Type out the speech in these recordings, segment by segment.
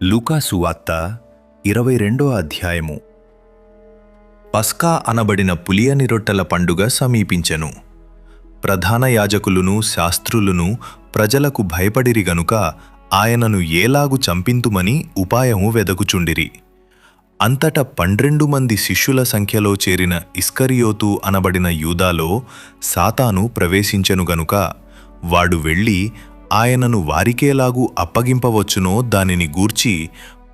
లూకా సువార్త 22వ అధ్యాయము. పస్కా అనబడిన పులియని రొట్టెల పండుగ సమీపించెను. ప్రధాన యాజకులును శాస్త్రులును ప్రజలకు భయపడిరి గనుక ఆయనను ఏలాగు చంపింతుమని ఉపాయము వెదకుచుండిరి. అంతట 12 మంది శిష్యుల సంఖ్యలో చేరిన ఇస్కరియోతు అనబడిన యూదాలో సాతాను ప్రవేశించెను గనుక వాడు వెళ్ళి ఆయనను వారికేలాగు అప్పగింపవచ్చునో దానిని గూర్చి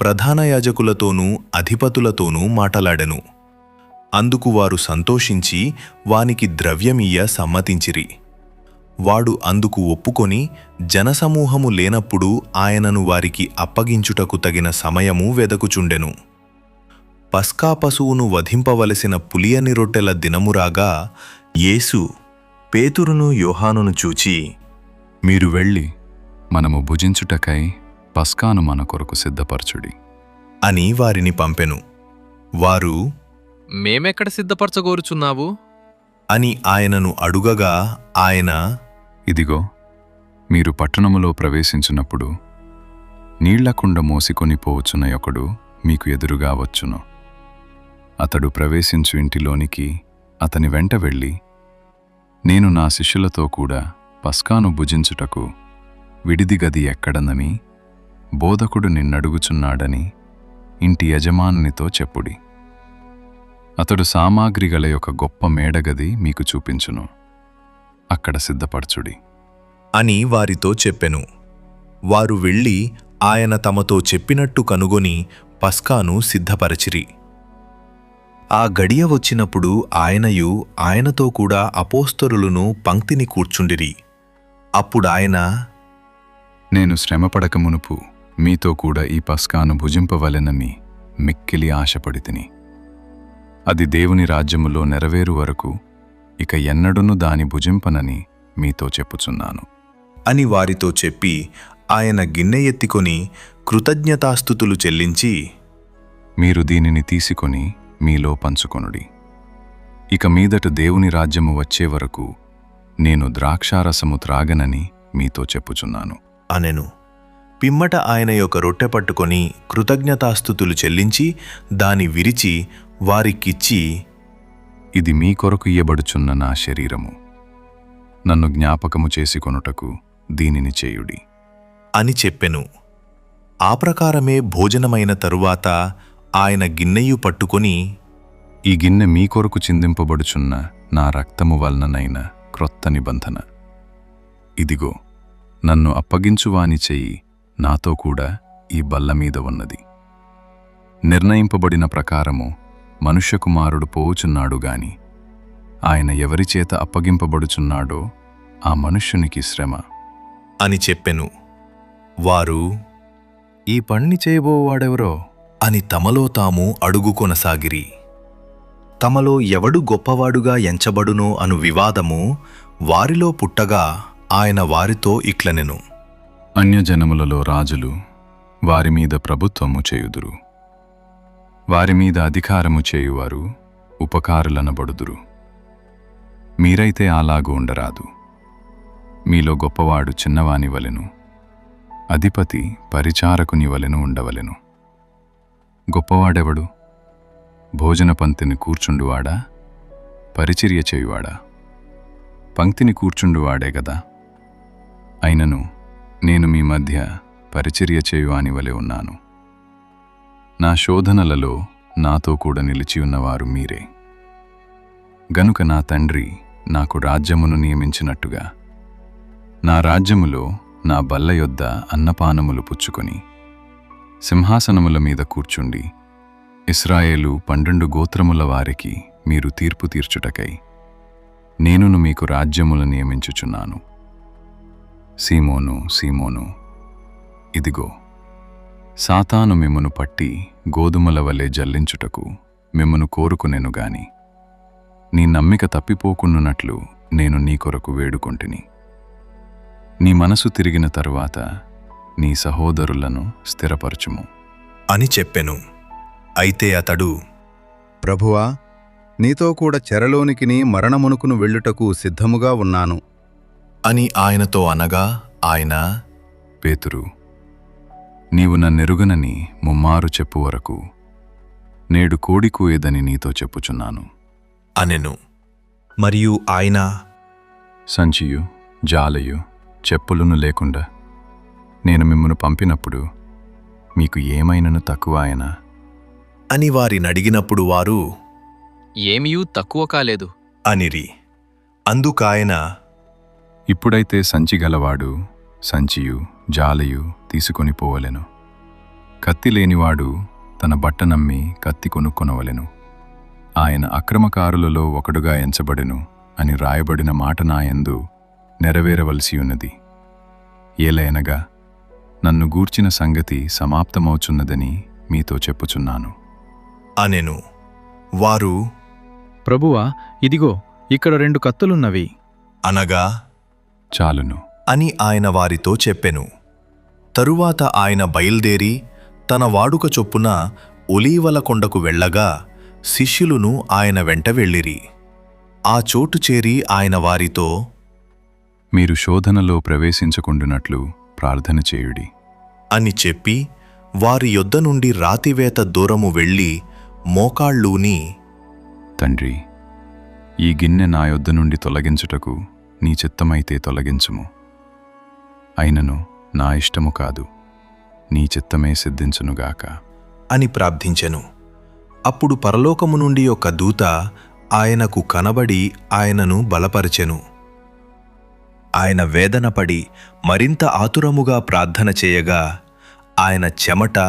ప్రధాన యాజకులతోనూ అధిపతులతోనూ మాటలాడెను. అందుకు వారు సంతోషించి వానికి ద్రవ్యమియ్య సమ్మతించిరి. వాడు అందుకు ఒప్పుకొని జనసమూహము లేనప్పుడు ఆయనను వారికి అప్పగించుటకు తగిన సమయము వెదకుచుండెను. పస్కా పశువును వధింపవలసిన పులియని రొట్టెల దినమురాగా యేసు పేతురును యోహానును చూచి, మీరు వెళ్ళి మనము భుజించుటకై పస్కాను మన కొరకు సిద్ధపరచుడి అని వారిని పంపెను. వారు, మేమెక్కడ సిద్ధపరచగోరుచున్నావు అని ఆయనను అడుగగా ఆయన, ఇదిగో, మీరు పట్టణములో ప్రవేశించినప్పుడు నీళ్లకుండ మోసికొని పోవచ్చున్న ఒకడు మీకు ఎదురుగా వచ్చును. అతడు ప్రవేశించు ఇంటిలోనికి అతని వెంట వెళ్ళి, నేను నా శిష్యులతో కూడా పస్కాను భుజించుటకు విడిది గది ఎక్కడనని బోధకుడు నిన్నడుగుచున్నాడని ఇంటి యజమానునితో చెప్పుడి. అతడు సామాగ్రి గల ఒక గొప్ప మేడగది మీకు చూపించును. అక్కడ సిద్ధపరచుడి అని వారితో చెప్పెను. వారు వెళ్ళి ఆయన తమతో చెప్పినట్టు కనుగొని పస్కాను సిద్ధపరచిరి. ఆ గడియ వచ్చినప్పుడు ఆయనయు ఆయనతో కూడా అపోస్తలులను పంక్తిని కూర్చుండిరి. అప్పుడాయన, నేను శ్రమపడక మునుపు మీతో కూడా ఈ పస్కాను భుజింపవలెనని మిక్కిలి ఆశపడితిని. అది దేవుని రాజ్యములో నెరవేరు వరకు ఇక ఎన్నడును దాని భుజింపనని మీతో చెప్పుచున్నాను అని వారితో చెప్పి ఆయన గిన్నె ఎత్తికొని కృతజ్ఞతాస్తుతులు చెల్లించి, మీరు దీనిని తీసుకొని మీలో పంచుకొనుడి. ఇక మీదట దేవుని రాజ్యము వచ్చే వరకు నేను ద్రాక్షారసము త్రాగనని మీతో చెప్పుచున్నాను అనెను. పిమ్మట ఆయన యొక్క రొట్టె పట్టుకొని కృతజ్ఞతాస్తుతులు చెల్లించి దాని విరిచి వారికిచ్చి, ఇది మీ కొరకు ఇయ్యబడుచున్న నా శరీరము. నన్ను జ్ఞాపకము చేసుకొనుటకు దీనిని చేయుడి అని చెప్పెను. ఆ ప్రకారమే భోజనమైన తరువాత ఆయన గిన్నెయు పట్టుకొని, ఈ గిన్నె మీ కొరకు చిందింపబడుచున్న నా రక్తము వలననైన క్రొత్త నిబంధన. ఇదిగో, నన్ను అప్పగించువాని చెయ్యి నాతో కూడా ఈ బల్ల మీద ఉన్నది. నిర్ణయింపబడిన ప్రకారము మనుష్యకుమారుడు పోవుచున్నాడు గాని ఆయన ఎవరిచేత అప్పగింపబడుచున్నాడో ఆ మనుష్యునికి శ్రమ అని చెప్పెను. వారు, ఈ పణ్ణి చేయబోవాడెవరో అని తమలో తాము అడుగుకొనసాగిరి. తమలో ఎవడు గొప్పవాడుగా ఎంచబడునో అను వివాదము వారిలో పుట్టగా ఆయన వారితో ఇట్లనెను. అన్యజనములలో రాజులు వారి మీద ప్రభుత్వము చేయుదురు. వారి మీద అధికారము చేయువారు ఉపకారులనబడుదురు. మీరైతే అలాగూ ఉండరాదు. మీలో గొప్పవాడు చిన్నవాని వలెను, అధిపతి పరిచారకుని వలెను ఉండవలెను. గొప్పవాడెవడు? భోజన పంక్తిని కూర్చుండువాడా, పరిచర్య చేయువాడా? పంక్తిని కూర్చుండువాడే గదా. అయినను నేను మీ మధ్య పరిచర్య చేయువాని వలె ఉన్నాను. నా శోధనలలో నాతో కూడా నిలిచియున్నవారు మీరే. గనుక నా తండ్రి నాకు రాజ్యమును నియమించినట్టుగా నా రాజ్యములో నా బల్ల యొద్ద అన్నపానములు పుచ్చుకొని సింహాసనముల మీద కూర్చుండి ఇశ్రాయేలు 12 గోత్రముల వారికి మీరు తీర్పు తీర్చుటకై నేనును మీకు రాజ్యములు నియమించుచున్నాను. సీమోను, సీమోను, ఇదిగో, సాతాను మిమ్మును పట్టి గోధుమల వలె జల్లించుటకు మిమ్మును కోరుకునేను గాని నీ నమ్మిక తప్పిపోకున్నట్లు నేను నీ కొరకు వేడుకొంటిని. నీ మనసు తిరిగిన తరువాత నీ సహోదరులను స్థిరపరచుము అని చెప్పెను. అయితే అతడు, ప్రభువా, నీతో కూడా చెరలోనికిని మరణమునుకును వెళ్ళుటకు సిద్ధముగా ఉన్నాను అని ఆయనతో అనగా ఆయన, పేతురు, నీవు నన్నెరుగనని ముమ్మారు చెప్పు వరకు నేడు కోడి కూయదని నీతో చెప్పుచున్నాను అనెను. మరియు ఆయన, సంచియు జాలయు చెప్పులను లేకుండా నేను మిమ్మును పంపినప్పుడు మీకు ఏమైనను తక్కువ ఆయనా అని వారినడిగినప్పుడు వారు ఏమీయూ తక్కువ కాలేదు అనిరి. అందుకాయన, ఇప్పుడైతే సంచి గలవాడు సంచియు జాలయు తీసుకొని పోవలెను. కత్తి లేనివాడు తన బట్టనమ్మి కత్తి కొనుక్కొనవలెను. ఆయన అక్రమకారులలో ఒకడుగా ఎంచబడెను అని రాయబడిన మాట నాయందు నెరవేరవలసియున్నది. ఏలయనగా నన్ను గూర్చిన సంగతి సమాప్తమవుచున్నదని మీతో చెప్పుచున్నాను అనెను. వారు, ప్రభువా, ఇదిగో ఇక్కడ 2 కత్తులున్నవి అనగా చాలును అని ఆయన వారితో చెప్పెను. తరువాత ఆయన బయల్దేరి తన వాడుక చొప్పున ఒలీవల కొండకు వెళ్ళగా శిష్యులును ఆయన వెంట వెళ్ళిరి. ఆ చోటు చేరి ఆయన వారితో, మీరు శోధనలో ప్రవేశించకుండునట్లు ప్రార్థన చేయుడి అని చెప్పి వారి యొద్ద నుండి రాతివేత దూరము వెళ్ళి మోకాళ్ళూని, తండ్రి, ఈ గిన్నె నా యొద్ద నుండి తొలగించుటకు నీ చిత్తమైతే తొలగించుము. అయినను నా ఇష్టము కాదు, నీ చిత్తమే సిద్ధించునుగాక అని ప్రార్థించెను. అప్పుడు పరలోకము నుండి ఒక దూత ఆయనకు కనబడి ఆయనను బలపరచెను. ఆయన వేదనపడి మరింత ఆతురముగా ప్రార్థన చేయగా ఆయన చెమట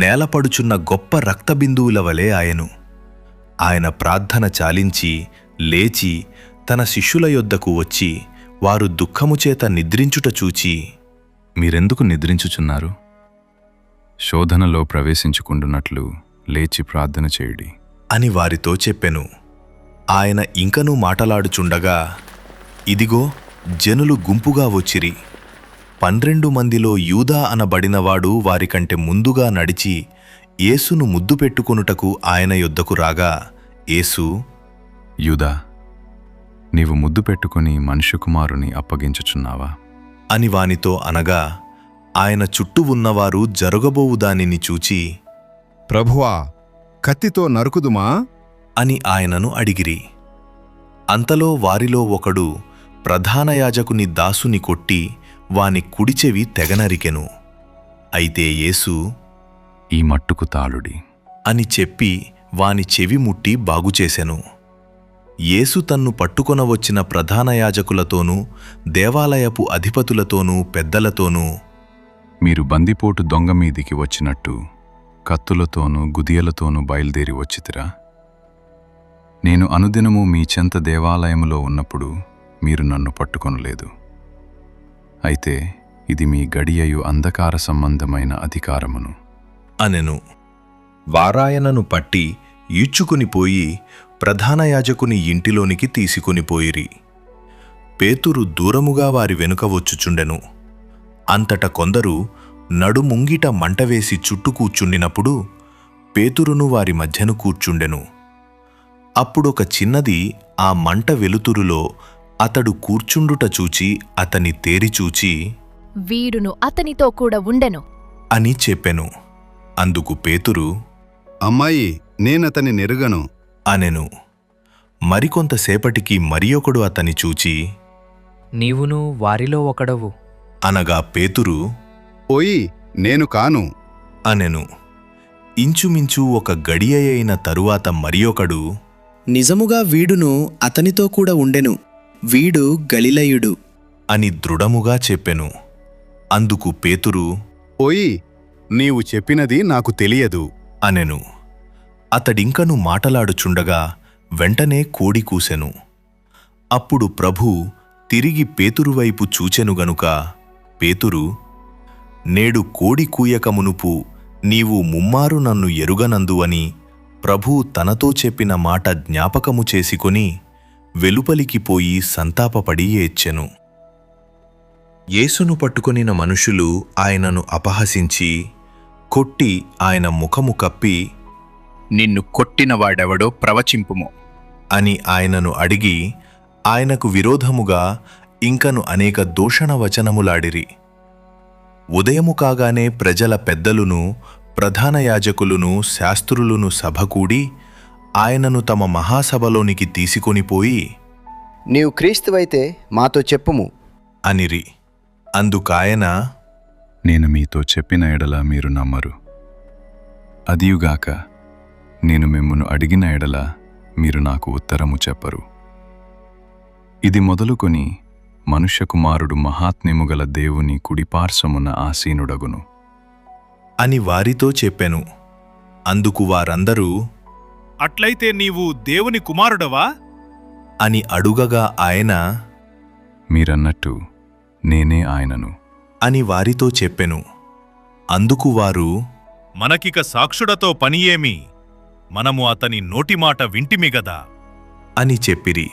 నేలపడుచున్న గొప్ప రక్తబిందువుల వలె ఆయను. ఆయన ప్రార్థన చాలించి లేచి తన శిష్యుల యొద్దకు వచ్చి వారు దుఃఖముచేత నిద్రించుట చూచి, మీరెందుకు నిద్రించుచున్నారు? శోధనలో ప్రవేశించుకుండునట్లు లేచి ప్రార్థన చేయుడి అని వారితో చెప్పెను. ఆయన ఇంకనూ మాటలాడుచుండగా ఇదిగో జనులు గుంపుగా వచ్చిరి. 12 మందిలో యూదా అనబడినవాడు వారికంటే ముందుగా నడిచి యేసును ముద్దు పెట్టుకొనుటకు ఆయన యొద్దకు రాగా యేసు, యూదా, నీవు ముద్దు పెట్టుకుని మనుష్యకుమారుని అప్పగించుచున్నావా అని వానితో అనగా ఆయన చుట్టూ ఉన్నవారు జరగబోవు దానిని చూచి, ప్రభువా, కత్తితో నరుకుదుమా? అని ఆయనను అడిగిరి. అంతలో వారిలో ఒకడు ప్రధాన యాజకుని దాసుని కొట్టి వాని కుడిచెవి తెగనరికెను. అయితే యేసు, ఈ మట్టుకు తాళుడి అని చెప్పి వాని చెవి ముట్టి బాగుచేసెను. యేసు తన్ను పట్టుకొనవచ్చిన ప్రధాన యాజకులతోనూ దేవాలయపు అధిపతులతోనూ పెద్దలతోనూ, మీరు బందిపోటు దొంగ మీదికి వచ్చినట్టు కత్తులతోనూ గుదియలతోనూ బయలుదేరి వచ్చితిరా? నేను అనుదినము మీ చెంత దేవాలయములో ఉన్నప్పుడు మీరు నన్ను పట్టుకొనలేదు. అయితే ఇది మీ గడియయు అంధకార సంబంధమైన అధికారమును అనెను. వారాయనను పట్టి ఈడ్చుకునిపోయి ప్రధాన యాజకుని ఇంటిలోనికి తీసుకునిపోయిరి. పేతురు దూరముగా వారి వెనుక వచ్చుచుండెను. అంతట కొందరు నడుముంగిట మంటవేసి చుట్టూ కూర్చుండినప్పుడు పేతురును వారి మధ్యను కూర్చుండెను. అప్పుడొక చిన్నది ఆ మంట వెలుతురులో అతడు కూర్చుండుట చూచి అతని తేరిచూచి, వీడును అతనితో కూడా ఉండెను అని చెప్పెను. అందుకు పేతురు, అమ్మాయి, నేనతని నెరుగను అనెను. మరికొంతసేపటికి మరియొకడు అతని చూచి, నీవును వారిలో ఒకడవు అనగా పేతురు, ఓయి, నేను కాను అనెను. ఇంచుమించు ఒక గడియ అయిన తరువాత మరియొకడు, నిజముగా వీడును అతనితో కూడా ఉండెను, వీడు గలిలయుడు అని దృఢముగా చెప్పెను. అందుకు పేతురు, ఓయి, నీవు చెప్పినది నాకు తెలియదు అనెను. అతడింకను మాటలాడుచుండగా వెంటనే కోడి కూసెను. అప్పుడు ప్రభు తిరిగి పేతురువైపు చూచెను గనుక పేతురు, నేడు కోడి కూయక మునుపు నీవు ముమ్మారు నన్ను ఎరుగనందు అని ప్రభువు తనతో చెప్పిన మాట జ్ఞాపకము చేసుకొని వెలుపలికి పోయి సంతాపపడి ఏడ్చెను. యేసును పట్టుకొనిన మనుషులు ఆయనను అపహసించి కొట్టి ఆయన ముఖము కప్పి, నిన్ను కొట్టినవాడెవడో ప్రవచింపుము అని ఆయనను అడిగి ఆయనకు విరోధముగా ఇంకను అనేక దూషణ వచనములాడిరి. ఉదయము కాగానే ప్రజల పెద్దలును ప్రధాన యాజకులును శాస్త్రులును సభకూడి ఆయనను తమ మహాసభలోనికి తీసుకొనిపోయి నీవు క్రీస్తువైతే మాతో చెప్పుము అనిరి. అందుకాయన, నేను మీతో చెప్పిన ఎడల మీరు నమ్మరు. అదియుగాక నేను మిమ్మును అడిగిన ఎడల మీరు నాకు ఉత్తరము చెప్పరు. ఇది మొదలుకొని మనుష్యకుమారుడు మహాత్మ్యము గల దేవుని కుడిపార్శ్వమున ఆసీనుడగును అని వారితో చెప్పెను. అందుకు వారందరూ, అట్లయితే నీవు దేవుని కుమారుడవా అని అడుగగా ఆయన, మీరన్నట్టు నేనే ఆయనను అని వారితో చెప్పెను. అందుకు వారు, మనకిక సాక్షుడతో పనియేమి, మనము అతని నోటిమాట వింటిమి గదా అని చెప్పిరి.